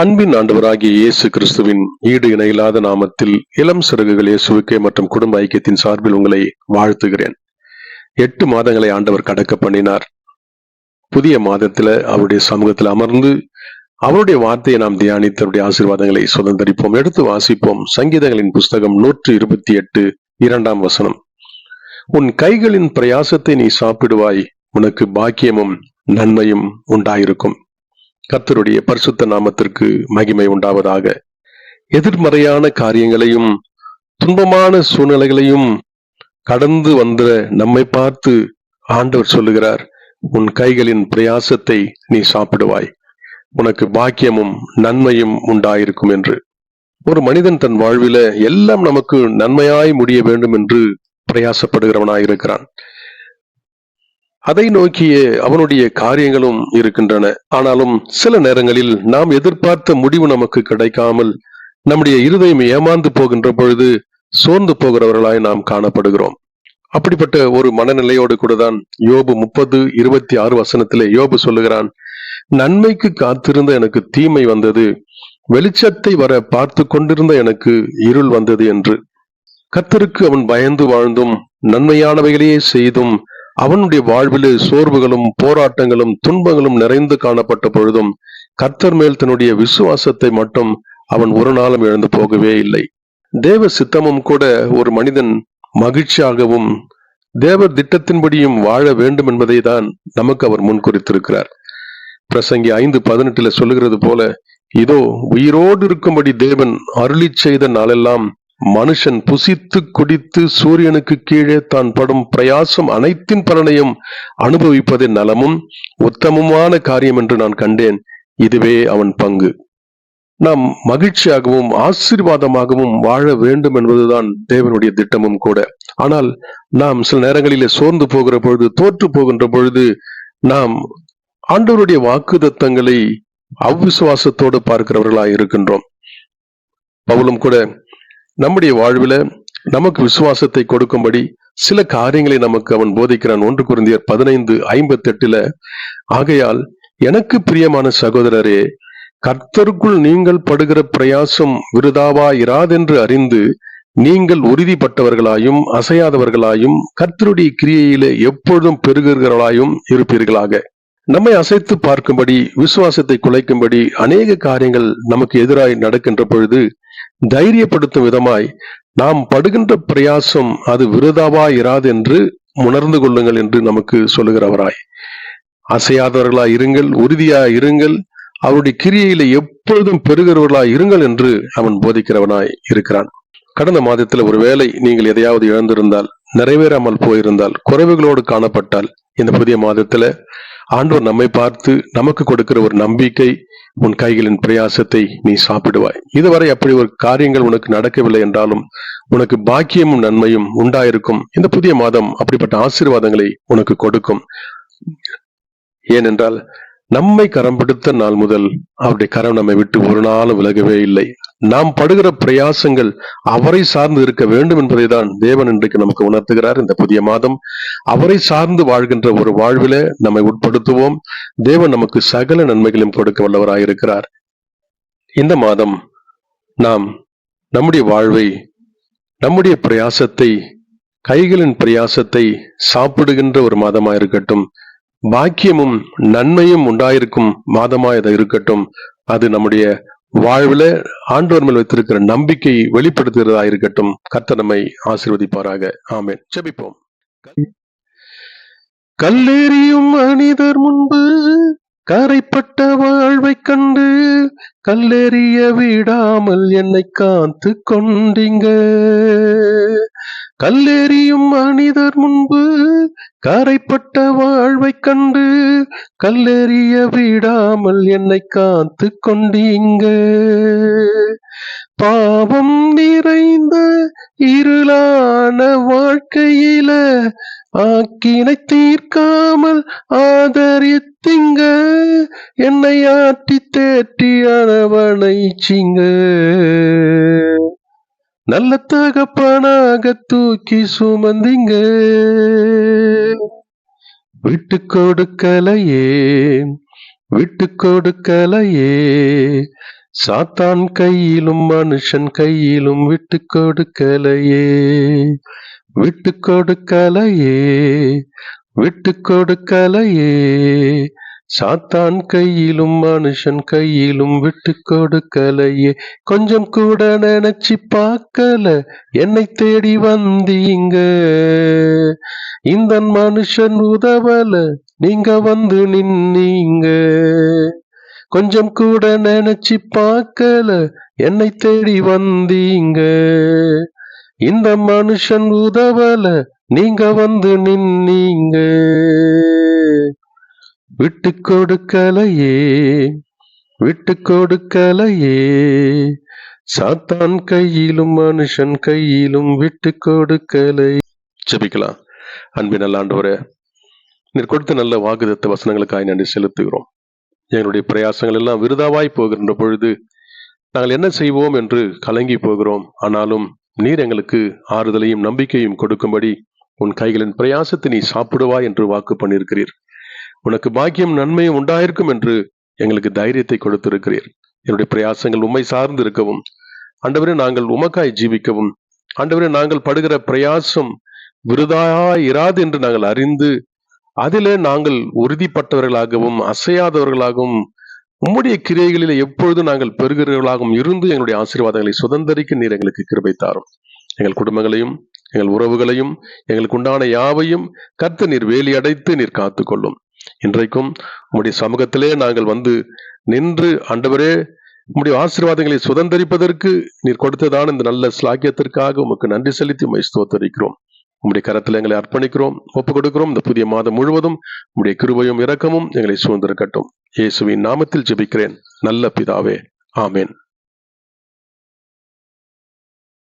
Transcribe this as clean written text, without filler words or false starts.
அன்பின் ஆண்டவராகிய இயேசு கிறிஸ்துவின் ஈடு இணையில்லாத நாமத்தில் இளம் சிறகுகள் இயேசுவுக்கே மற்றும் குடும்ப ஐக்கியத்தின் சார்பில் உங்களை வாழ்த்துகிறேன். 8 மாதங்களை ஆண்டவர் கடக்க பண்ணினார். புதிய மாதத்துல அவருடைய சமூகத்தில் அமர்ந்து அவருடைய வார்த்தையை நாம் தியானித்து அவருடைய ஆசீர்வாதங்களை சுதந்திரிப்போம். எடுத்து வாசிப்போம். சங்கீதங்களின் புஸ்தகம் 128 2ஆம் வசனம். உன் கைகளின் பிரயாசத்தை நீ சாப்பிடுவாய், உனக்கு பாக்கியமும் நன்மையும் உண்டாயிருக்கும். கர்த்தருடைய பரிசுத்த நாமத்திற்கு மகிமை உண்டாவதாக. எதிர்மறையான காரியங்களையும் துன்பமான சூழ்நிலைகளையும் கடந்து வந்த நம்மை பார்த்து ஆண்டவர் சொல்லுகிறார், உன் கைகளின் பிரயாசத்தை நீ சாப்பிடுவாய், உனக்கு பாக்கியமும் நன்மையும் உண்டாயிருக்கும் என்று. ஒரு மனிதன் தன் வாழ்வில எல்லாம் நமக்கு நன்மையாய் முடிய வேண்டும் என்று பிரயாசப்படுகிறவனாயிருக்கிறான். அதை நோக்கிய அவனுடைய காரியங்களும் இருக்கின்றன. ஆனாலும் சில நேரங்களில் நாம் எதிர்பார்த்த முடிவு நமக்கு கிடைக்காமல் நம்முடைய இருதயம் ஏமாந்து போகின்ற பொழுது சோர்ந்து போகிறவர்களாய் நாம் காணப்படுகிறோம். அப்படிப்பட்ட ஒரு மனநிலையோடு கூட தான் யோபு 30:26 வசனத்திலே யோபு சொல்லுகிறான், நன்மைக்கு காத்திருந்த எனக்கு தீமை வந்தது, வெளிச்சத்தை வர பார்த்து கொண்டிருந்த எனக்கு இருள் வந்தது என்று. கர்த்தருக்கு அவன் பயந்து வாழ்ந்தும் நன்மையானவைகளையே செய்தும் அவனுடைய வாழ்விலே சோர்வுகளும் போராட்டங்களும் துன்பங்களும் நிறைந்து காணப்பட்ட பொழுதும் கர்த்தர் மேல் தன்னுடைய விசுவாசத்தை மட்டும் அவன் ஒரு நாளும் இழந்து போகவே இல்லை. தேவ சித்தமும் கூட ஒரு மனிதன் மகிழ்ச்சியாகவும் தேவர் திட்டத்தின்படியும் வாழ வேண்டும் என்பதை தான் நமக்கு அவர் முன்குறித்திருக்கிறார். பிரசங்கி 5:18 சொல்லுகிறது போல, இதோ உயிரோடு இருக்கும்படி தேவன் அருளி செய்த நாளெல்லாம் மனுஷன் புசித்து குடித்து சூரியனுக்கு கீழே தான் படும் பிரயாசம் அனைத்தின் பலனையும் அனுபவிப்பதே நலமும் உத்தமமான காரியம் என்று நான் கண்டேன், இதுவே அவன் பங்கு. நாம் மகிழ்ச்சியாகவும் ஆசீர்வாதமாகவும் வாழ வேண்டும் என்பதுதான் தேவனுடைய திட்டமும் கூட. ஆனால் நாம் சில நேரங்களிலே சோர்ந்து போகிற பொழுது, தோற்று போகின்ற பொழுது நாம் ஆண்டவருடைய வாக்குத்தத்தங்களை அவ்விசுவாசத்தோடு பார்க்கிறவர்களாய் இருக்கின்றோம். பவுலும் கூட நம்முடைய வாழ்வில நமக்கு விசுவாசத்தை கொடுக்கும்படி சில காரியங்களை நமக்கு அவன் போதிக்கிறான். 1 கொரிந்தியர் 15:58 ஆகையால் எனக்கு பிரியமான சகோதரரே, கர்த்தருக்குள் நீங்கள் படுகிற பிரயாசம் விருதாவா இராதென்று அறிந்து நீங்கள் உறுதிப்பட்டவர்களாயும் அசையாதவர்களாயும் கர்த்தருடைய கிரியையிலே எப்பொழுதும் பெருகிறவர்களாயும் இருப்பீர்களாக. நம்மை அசைத்து பார்க்கும்படி, விசுவாசத்தை குலைக்கும்படி அநேக காரியங்கள் நமக்கு எதிராய் நடக்கின்ற பொழுது தைரியப்படுத்தும் விதமாய் நாம் படுகின்ற பிரயாசம் அது விருதாவா இராது என்று உணர்ந்து கொள்ளுங்கள் என்று நமக்கு சொல்லுகிறவராய், அசையாதவர்களாய் இருங்கள், உறுதியாய் இருங்கள், அவருடைய கிரியையில எப்பொழுதும் பெருகிறவர்களாய் இருங்கள் என்று அவன் போதிக்கிறவனாய் இருக்கிறான். கடந்த மாதத்துல ஒருவேளை நீங்கள் எதையாவது இழந்திருந்தால், நிறைவேறாமல் போயிருந்தால், குறைவுகளோடு காணப்பட்டால், இந்த புதிய மாதத்துல ஆண்டவர் நம்மை பார்த்து நமக்கு கொடுக்கிற ஒரு நம்பிக்கை, உன் கைகளின் பிரயாசத்தை நீ சாப்பிடுவாய். இதுவரை அப்படி ஒரு காரியங்கள் உனக்கு நடக்கவில்லை என்றாலும் உனக்கு பாக்கியமும் நன்மையும் உண்டாயிருக்கும். இந்த புதிய மாதம் அப்படிப்பட்ட ஆசீர்வாதங்களை உனக்கு கொடுக்கும். ஏனென்றால் நம்மை கரம் பிடித்த நாள் முதல் அவருடைய கரம் நம்மை விட்டு ஒரு நாளும் விலகவே இல்லை. நாம் படுகிற பிரயாசங்கள் அவரை சார்ந்து இருக்க வேண்டும் என்பதை தான் தேவன் இன்றைக்கு நமக்கு உணர்த்துகிறார். இந்த புதிய மாதம் அவரை சார்ந்து வாழ்கின்ற ஒரு வாழ்வில நம்மை உட்படுத்துவோம். தேவன் நமக்கு சகல நன்மைகளையும் கொடுக்க வல்லவராயிருக்கிறார். இந்த மாதம் நாம் நம்முடைய வாழ்வை, நம்முடைய பிரயாசத்தை, கைகளின் பிரயாசத்தை சாப்பிடுகின்ற ஒரு மாதமாயிருக்கட்டும். பாக்கியமும் நன்மையும் உண்டாயிருக்கும் மாதமாய் அது இருக்கட்டும். அது நம்முடைய வாழ்வில ஆண்டவர் மேல் வைத்திருக்கிற நம்பிக்கை வெளிப்படுத்துகிறதா இருக்கட்டும். கர்த்தர் நம்மை ஆசீர்வதிப்பாராக. ஆமென். ஜெபிப்போம். கல்லெறியும் மனிதர் முன்பு கரைப்பட்ட வாழ்வை கண்டு கல்லெறிய விடாமல் என்னை காத்து கொண்டீங்க. கல்லெறியும் மனிதர் முன்பு கரைப்பட்ட வாழ்வை கண்டு கல்லெறிய விடாமல் என்னை காத்து கொண்டீங்க. பாவம் நிறைந்த இருளான வாழ்க்கையில ஆக்கினை தீர்க்காமல் ஆதரித்தீங்க. என்னை ஆட்டி தேற்றி அரவணைச்சிங்க. நல்ல தகப்பனாக தூக்கி சுமந்தீங்க. விட்டு கொடுக்கலையே, விட்டு கொடுக்கலையே, சாத்தான் கையிலும் மனுஷன் கையிலும் விட்டு கொடுக்கலையே, விட்டு கொடுக்கலையே, விட்டு கொடுக்கலையே. சாத்தான் கையிலும் மனுஷன் கையிலும் விட்டு கொடுக்கலையே. கொஞ்சம் கூட நினைச்சு பார்க்கல, என்னை தேடி வந்தீங்க. இந்த மனுஷன் உதவல, நீங்க வந்து நின்னீங்க. கொஞ்சம் கூட நினைச்சு பார்க்கல, என்னை தேடி வந்தீங்க. இந்த மனுஷன் உதவல, நீங்க வந்து நின்னீங்க. விட்டு கொடுக்கலையே, விட்டு கொடுக்கலையே. சாத்தான் கையிலும் மனுஷன் கையிலும் விட்டு கொடுக்கலை. ஜெபிக்கலாம். அன்பின் நல்ல ஆண்டவரே, நீர் கொடுத்த நல்ல வாக்குத்தத்த வசனங்களுக்காக நன்றி செலுத்துகிறோம். எங்களுடைய பிரயாசங்கள் எல்லாம் விருதாவாய் போகின்ற பொழுது நாங்கள் என்ன செய்வோம் என்று கலங்கி போகிறோம். ஆனாலும் நீர் எங்களுக்கு ஆறுதலையும் நம்பிக்கையும் கொடுக்கும்படி உன் கைகளின் பிரயாசத்தை நீ சாப்பிடுவாய் என்று வாக்கு பண்ணியிருக்கிறீர். உனக்கு பாக்கியம் நன்மையும் உண்டாயிருக்கும் என்று எங்களுக்கு தைரியத்தை கொடுத்திருக்கிறீர். என்னுடைய பிரயாசங்கள் உம்மை சார்ந்து இருக்கவும், ஆண்டவரே நாங்கள் உமக்காய் ஜீவிக்கவும், ஆண்டவரே நாங்கள் படுகிற பிரயாசம் விருதாய் இராது என்று நாங்கள் அறிந்து அதிலே நாங்கள் உறுதிப்பட்டவர்களாகவும் அசையாதவர்களாகவும் உம்முடைய கிரியைகளில் எப்பொழுது நாங்கள் பெறுகிறவர்களாகவும் இருந்து எங்களுடைய ஆசீர்வாதங்களை சுதந்திரிக்க நீர் எங்களுக்கு கிருபை தாரும். எங்கள் குடும்பங்களையும் எங்கள் உறவுகளையும் எங்களுக்கு உண்டான யாவையும் கர்த்தர் நீர் வேலி அடைத்து நீர் காத்துக்கொள்ளும். இன்றைக்கும் உம்முடைய சமூகத்திலே நாங்கள் வந்து நின்று ஆண்டவரே உம்முடைய ஆசீர்வாதங்களை சுதந்திரிப்பதற்கு நீர் கொடுத்ததான இந்த நல்ல ஸ்லாக்கியத்திற்காக உமக்கு நன்றி செலுத்தி உம்மை ஸ்தோத்தரிக்கிறோம். உம்முடைய கரத்தில் எங்களை அர்ப்பணிக்கிறோம், ஒப்புக் கொடுக்கிறோம். இந்த புதிய மாதம் முழுவதும் உம்முடைய கிருபையும் இரக்கமும் எங்களை சூழ்ந்திருக்கட்டும். இயேசுவின் நாமத்தில் ஜெபிக்கிறேன் நல்ல பிதாவே, ஆமேன்.